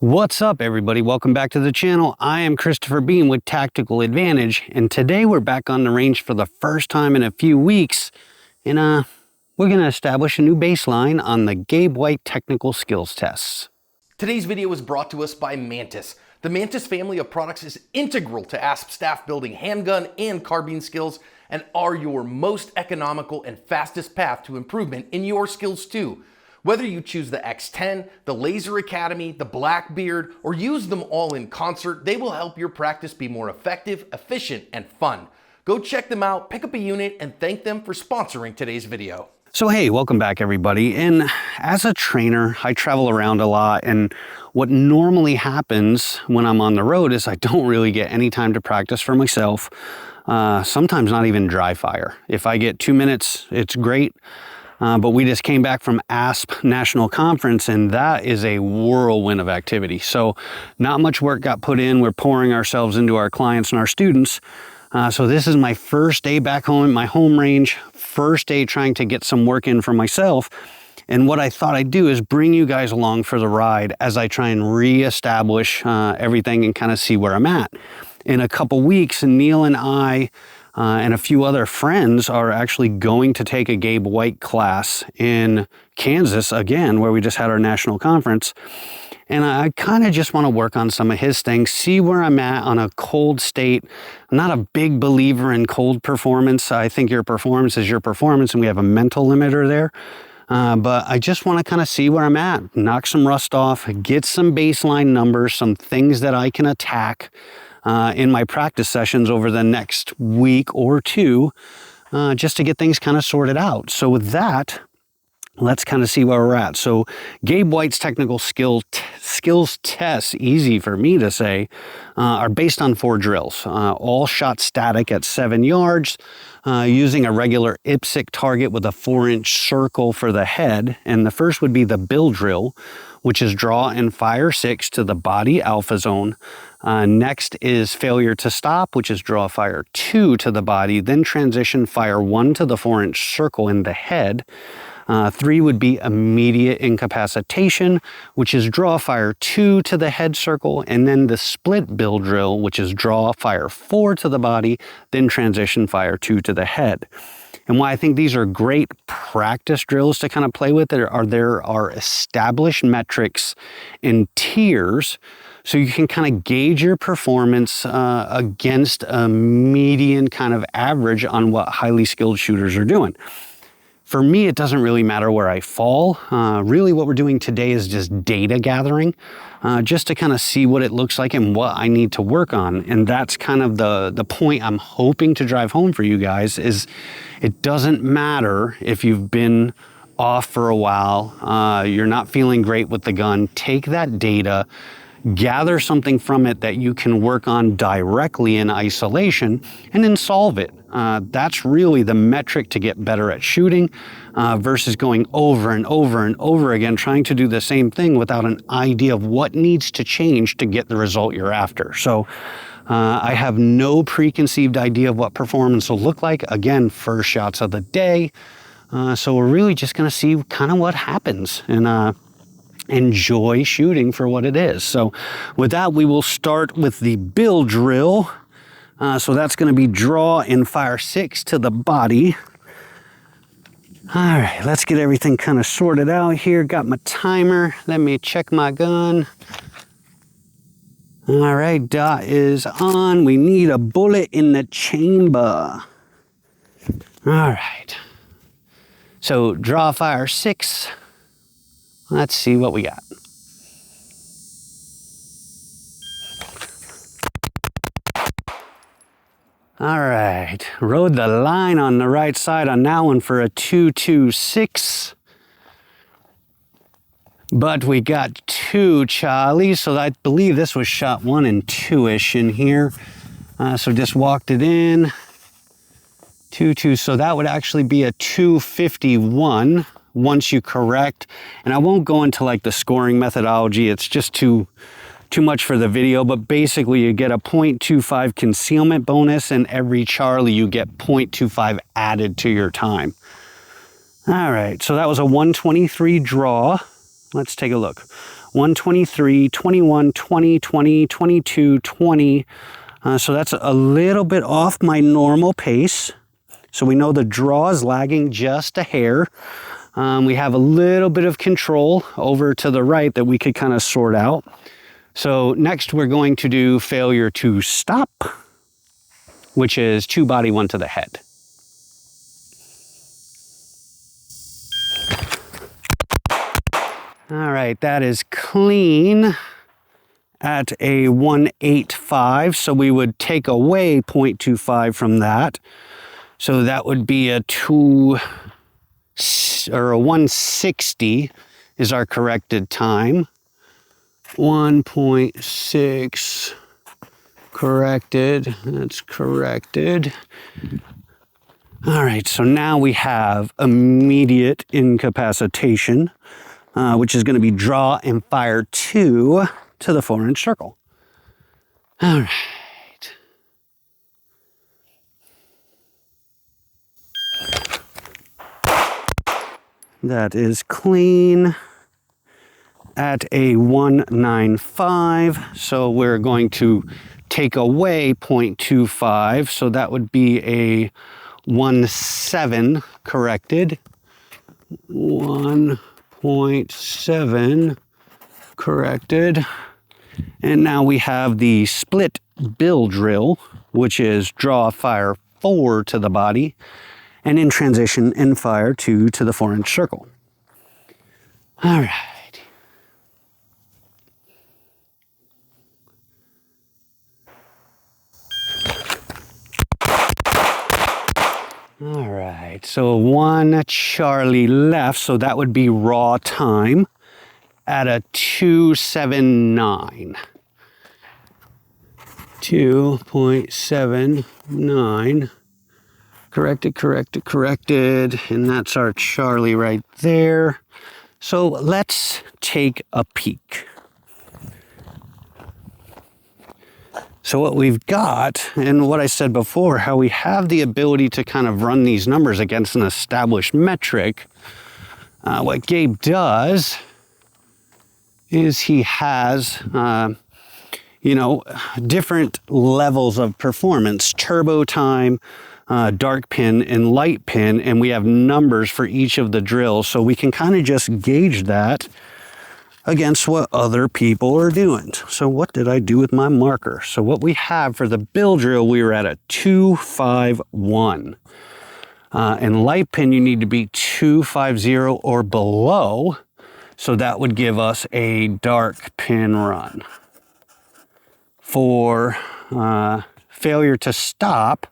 What's up, everybody? Welcome back to the channel. I am Christopher Beam with Tactical Advantage, and today we're back on the range for the first time in a few weeks, and we're going to establish a new baseline on the Gabe White technical skills tests. Today's video is brought to us by Mantis. The Mantis family of products is integral to ASP staff building handgun and carbine skills and are your most economical and fastest path to improvement in your skills too. Whether you choose the X10, the Laser Academy, the Blackbeard, or use them all in concert, they will help your practice be more effective, efficient, and fun. Go check them out, pick up a unit, and thank them for sponsoring today's video. So hey, welcome back, everybody. And as a trainer, I travel around a lot, and what normally happens when I'm on the road is I don't really get any time to practice for myself, sometimes not even dry fire. If I get 2 minutes, it's great. But we just came back from ASP National Conference, and that is a whirlwind of activity. So not much work got put in. We're pouring ourselves into our clients and our students. So this is my first day back home in my home range, first day trying to get some work in for myself. And what I thought I'd do is bring you guys along for the ride as I try and reestablish everything and kind of see where I'm at. In a couple weeks, Neil and I and a few other friends are actually going to take a Gabe White class in Kansas again, where we just had our national conference. And I kind of just want to work on some of his things, see where I'm at on a cold state. I'm not a big believer in cold performance. I think your performance is your performance, and we have a mental limiter there. But I just want to kind of see where I'm at, knock some rust off, get some baseline numbers, some things that I can attack in my practice sessions over the next week or two, just to get things kind of sorted out. So with that, let's kind of see where we're at. So Gabe White's technical skills tests, easy for me to say, are based on 4 drills, all shot static at 7 yards, using a regular IPSC target with a 4-inch circle for the head. And the first would be the bill drill, which is draw and fire 6 to the body alpha zone. Next is failure to stop, which is draw fire 2 to the body, then transition fire 1 to the 4-inch circle in the head. 3 would be immediate incapacitation, which is draw fire 2 to the head circle, and then the split bill drill, which is draw fire 4 to the body, then transition fire 2 to the head. And why I think these are great practice drills to kind of play with, there are established metrics and tiers, so you can kind of gauge your performance against a median kind of average on what highly skilled shooters are doing. For me, it doesn't really matter where I fall. Really what we're doing today is just data gathering, just to kind of see what it looks like and what I need to work on. And that's kind of the point I'm hoping to drive home for you guys is it doesn't matter if you've been off for a while, you're not feeling great with the gun. Take that data, gather something from it that you can work on directly in isolation, and then solve it. That's really the metric to get better at shooting versus going over and over and over again, trying to do the same thing without an idea of what needs to change to get the result you're after. So I have no preconceived idea of what performance will look like. Again, first shots of the day. So we're really just going to see kind of what happens and enjoy shooting for what it is. So with that, we will start with the bill drill. So that's going to be draw and fire 6 to the body. All right, let's get everything kind of sorted out here. Got my timer. Let me check my gun. All right, dot is on. We need a bullet in the chamber. All right. So draw fire 6. Let's see what we got. All right, rode the line on the right side on that one for a 226. But we got 2 Charlies, so I believe this was shot 1 and 2-ish in here. So just walked it in. 2-2, so that would actually be a 251 once you correct. And I won't go into like the scoring methodology, it's just too much for the video, but basically you get a 0.25 concealment bonus, and every Charlie you get 0.25 added to your time. All right, so that was a 123 draw. Let's take a look. 123, 21, 20, 20, 22, 20. So that's a little bit off my normal pace. So we know the draw is lagging just a hair. We have a little bit of control over to the right that we could kind of sort out. So next we're going to do failure to stop, which is 2 body, 1 to the head. All right, that is clean at a 185. So we would take away 0.25 from that. So that would be a 160 is our corrected time. 1.6 corrected. That's corrected. All right, so now we have immediate incapacitation, which is going to be draw and fire 2 to the 4-inch circle. All right. That is clean at a 195. So we're going to take away 0.25. So that would be a 1.7 corrected. 1.7 corrected. And now we have the split bill drill, which is draw, fire 4 to the body, and in transition and fire 2 to the 4-inch circle. All right. All right, so 1 Charlie left, so that would be raw time at a 279. 2.79. Corrected, corrected, corrected. And that's our Charlie right there. So let's take a peek. So what we've got, and what I said before, how we have the ability to kind of run these numbers against an established metric. What Gabe does is he has, different levels of performance, turbo time, dark pin and light pin, and we have numbers for each of the drills. So we can kind of just gauge that against what other people are doing. So what did I do with my marker? So what we have for the bill drill, we were at a 251. And light pin, you need to be 250 or below. So that would give us a dark pin run. For failure to stop,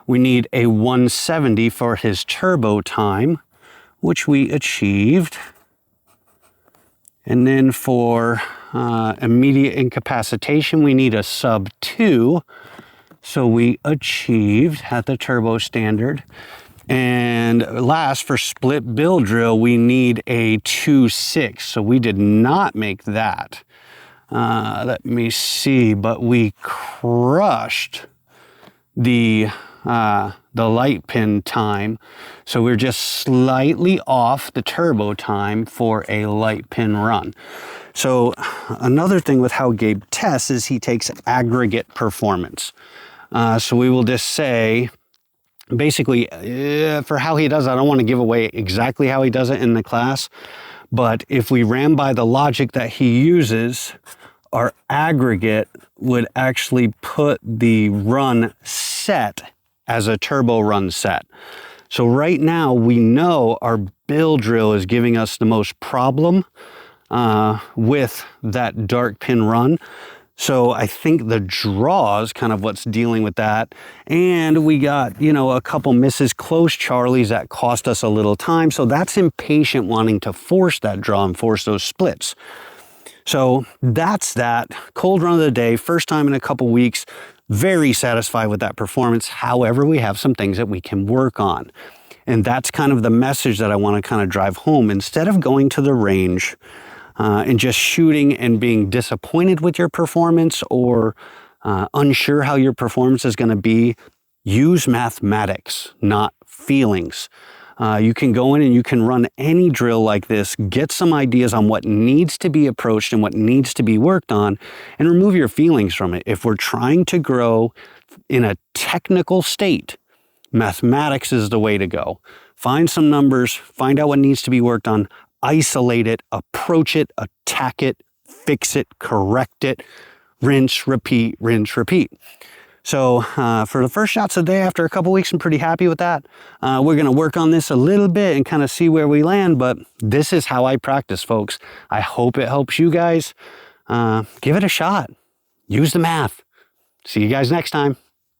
we need a 170 for his turbo time, which we achieved. And then for immediate incapacitation, we need a sub 2. So we achieved at the turbo standard. And last, for split bill drill, we need a 2.6. So we did not make that. Let me see, but we crushed the light pin time. So we're just slightly off the turbo time for a light pin run. So another thing with how Gabe tests is he takes aggregate performance. So we will just say, basically, for how he does it, I don't want to give away exactly how he does it in the class, but if we ran by the logic that he uses, our aggregate would actually put the run set as a turbo run set. So right now we know our bill drill is giving us the most problem with that dark pin run. So I think the draw is kind of what's dealing with that. And we got, a couple misses, close Charlies that cost us a little time. So that's impatient wanting to force that draw and force those splits. So that's that. Cold run of the day, first time in a couple weeks. Very satisfied with that performance. However, we have some things that we can work on. And that's kind of the message that I want to kind of drive home. Instead of going to the range and just shooting and being disappointed with your performance or unsure how your performance is going to be, use mathematics, not feelings. You can go in and you can run any drill like this, get some ideas on what needs to be approached and what needs to be worked on, and remove your feelings from it. If we're trying to grow in a technical state, mathematics is the way to go. Find some numbers, find out what needs to be worked on, isolate it, approach it, attack it, fix it, correct it, rinse, repeat, rinse, repeat. So for the first shots of the day, after a couple weeks, I'm pretty happy with that. We're going to work on this a little bit and kind of see where we land, but this is how I practice, folks. I hope it helps you guys. Give it a shot. Use the math. See you guys next time.